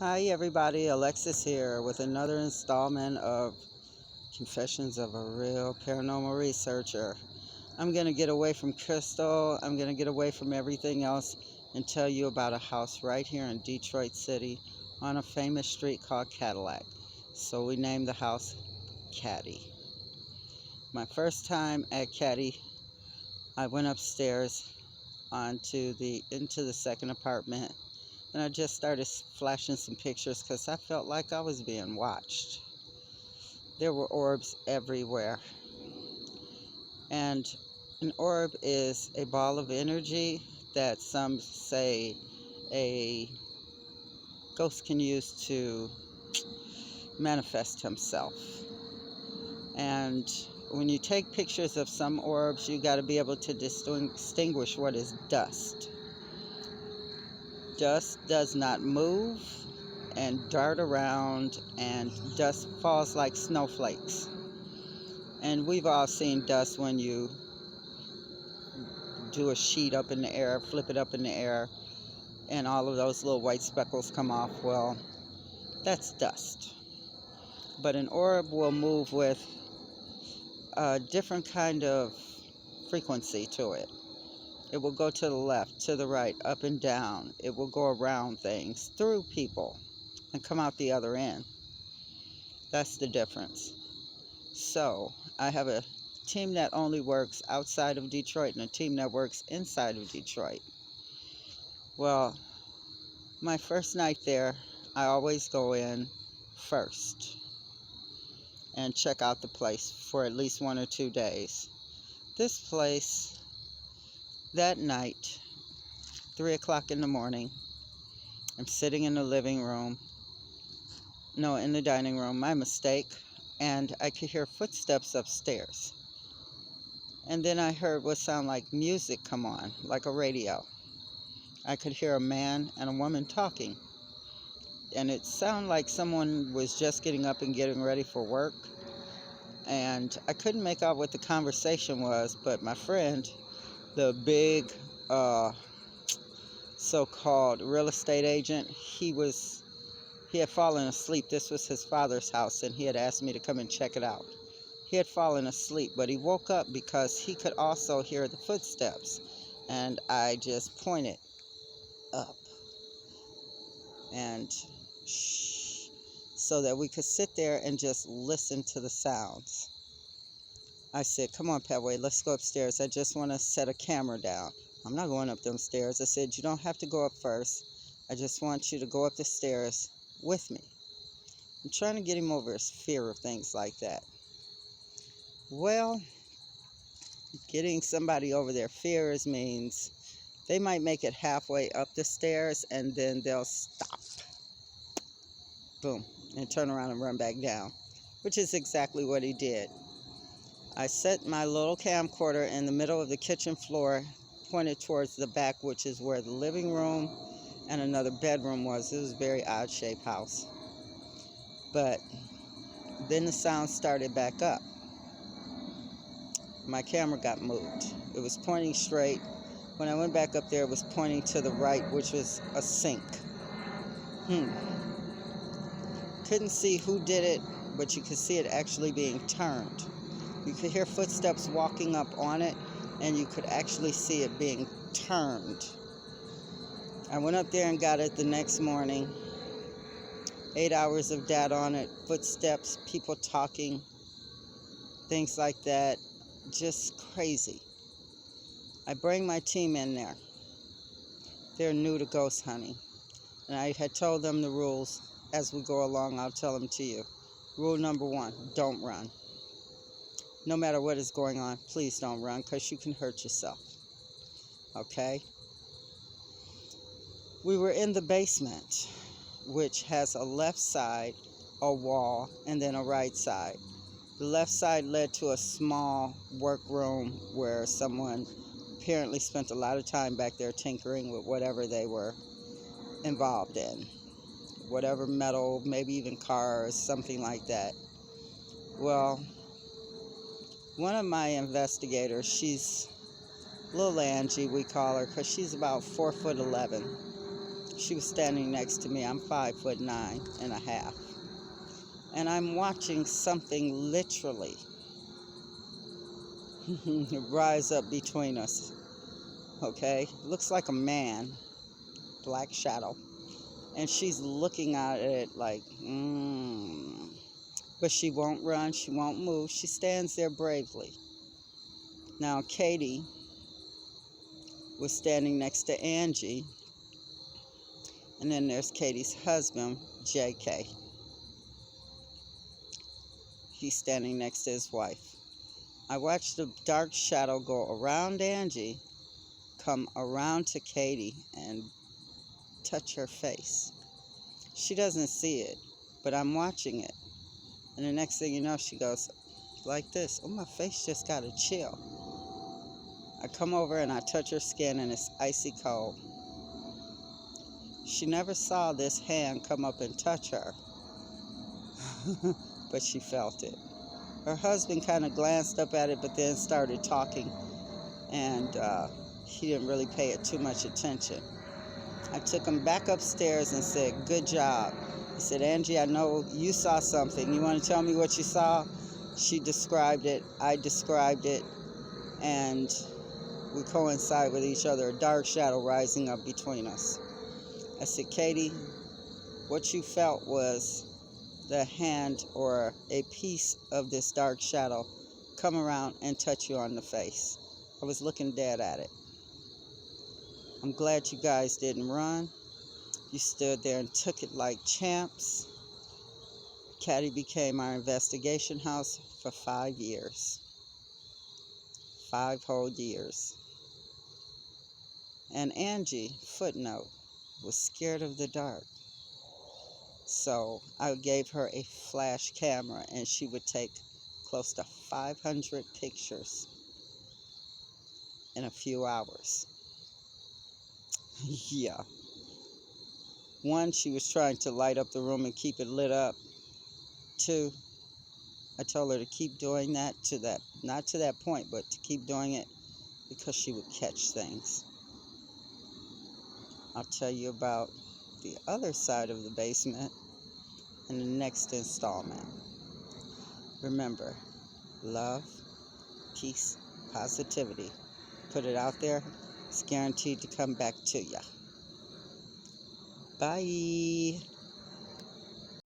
Hi, everybody. Alexis here with another installment of Confessions of a Real Paranormal Researcher. I'm going to get away from Crystal. I'm going to get away from everything else and tell you about a house right here in Detroit City on a famous street called Cadillac. So we named the house Caddy. My first time at Caddy, I went upstairs into the second apartment, and I just started flashing some pictures because I felt like I was being watched. There were orbs everywhere. And an orb is a ball of energy that some say a ghost can use to manifest himself. And when you take pictures of some orbs, you got to be able to distinguish what is dust. Dust does not move and dart around, and dust falls like snowflakes. And we've all seen dust when you do a sheet up in the air, flip it up in the air, and all of those little white speckles come off. Well, that's dust. But an orb will move with a different kind of frequency to it. It will go to the left, to the right, up and down. It will go around things, through people, and come out the other end. That's the difference. So I have a team that only works outside of Detroit and a team that works inside of Detroit. Well, my first night there, I always go in first and check out the place for at least 1 or 2 days. This place, that night, 3 o'clock in the morning, I'm sitting in the living room. No, in the dining room, my mistake. And I could hear footsteps upstairs. And then I heard what sounded like music come on, like a radio. I could hear a man and a woman talking. And it sounded like someone was just getting up and getting ready for work. And I couldn't make out what the conversation was, but my friend, the big so-called real estate agent, he had fallen asleep. This was his father's house, and he had asked me to come and check it out. He had fallen asleep, but he woke up because he could also hear the footsteps. And I just pointed up and shh, so that we could sit there and just listen to the sounds. I said, come on, Petway, let's go upstairs. I just want to set a camera down. I'm not going up them stairs. I said, you don't have to go up first. I just want you to go up the stairs with me. I'm trying to get him over his fear of things like that. Well, getting somebody over their fears means they might make it halfway up the stairs and then they'll stop. Boom. And turn around and run back down, which is exactly what he did. I set my little camcorder in the middle of the kitchen floor, pointed towards the back, which is where the living room and another bedroom was. It was a very odd-shaped house. But then the sound started back up. My camera got moved. It was pointing straight. When I went back up there, it was pointing to the right, which was a sink. Couldn't see who did it, but you could see it actually being turned. You could hear footsteps walking up on it, and you could actually see it being turned. I went up there and got it the next morning. 8 hours of data on it, footsteps, people talking, things like that. Just crazy. I bring my team in there. They're new to ghost hunting. And I had told them the rules. As we go along, I'll tell them to you. Rule number 1, don't run. No matter what is going on, please don't run, because you can hurt yourself. Okay? We were in the basement, which has a left side, a wall, and then a right side. The left side led to a small workroom where someone apparently spent a lot of time back there tinkering with whatever they were involved in. Whatever metal, maybe even cars, something like that. Well, one of my investigators, she's little Angie, we call her, because she's about 4'11". She was standing next to me. I'm 5'9.5". And I'm watching something literally rise up between us. Okay? Looks like a man, black shadow. And she's looking at it like, But she won't run, she won't move. She stands there bravely. Now, Katie was standing next to Angie. And then there's Katie's husband, JK. He's standing next to his wife. I watched the dark shadow go around Angie, come around to Katie, and touch her face. She doesn't see it, but I'm watching it. And the next thing you know, she goes like this. Oh, my face just got a chill. I come over and I touch her skin, and it's icy cold. She never saw this hand come up and touch her, but she felt it. Her husband kind of glanced up at it, but then started talking, and he didn't really pay it too much attention. I took him back upstairs and said, "Good job." I said, "Angie, I know you saw something. You want to tell me what you saw?" She described it. I described it. And we coincide with each other, a dark shadow rising up between us. I said, "Katie, what you felt was the hand or a piece of this dark shadow come around and touch you on the face." I was looking dead at it. I'm glad you guys didn't run. You stood there and took it like champs. Caddy became our investigation house for 5 years. 5 whole years. And Angie, footnote, was scared of the dark. So I gave her a flash camera, and she would take close to 500 pictures in a few hours. Yeah. One, she was trying to light up the room and keep it lit up. Two, I told her to keep doing that, not to that point, but to keep doing it because she would catch things. I'll tell you about the other side of the basement in the next installment. Remember, love, peace, positivity. Put it out there. It's guaranteed to come back to ya. Bye.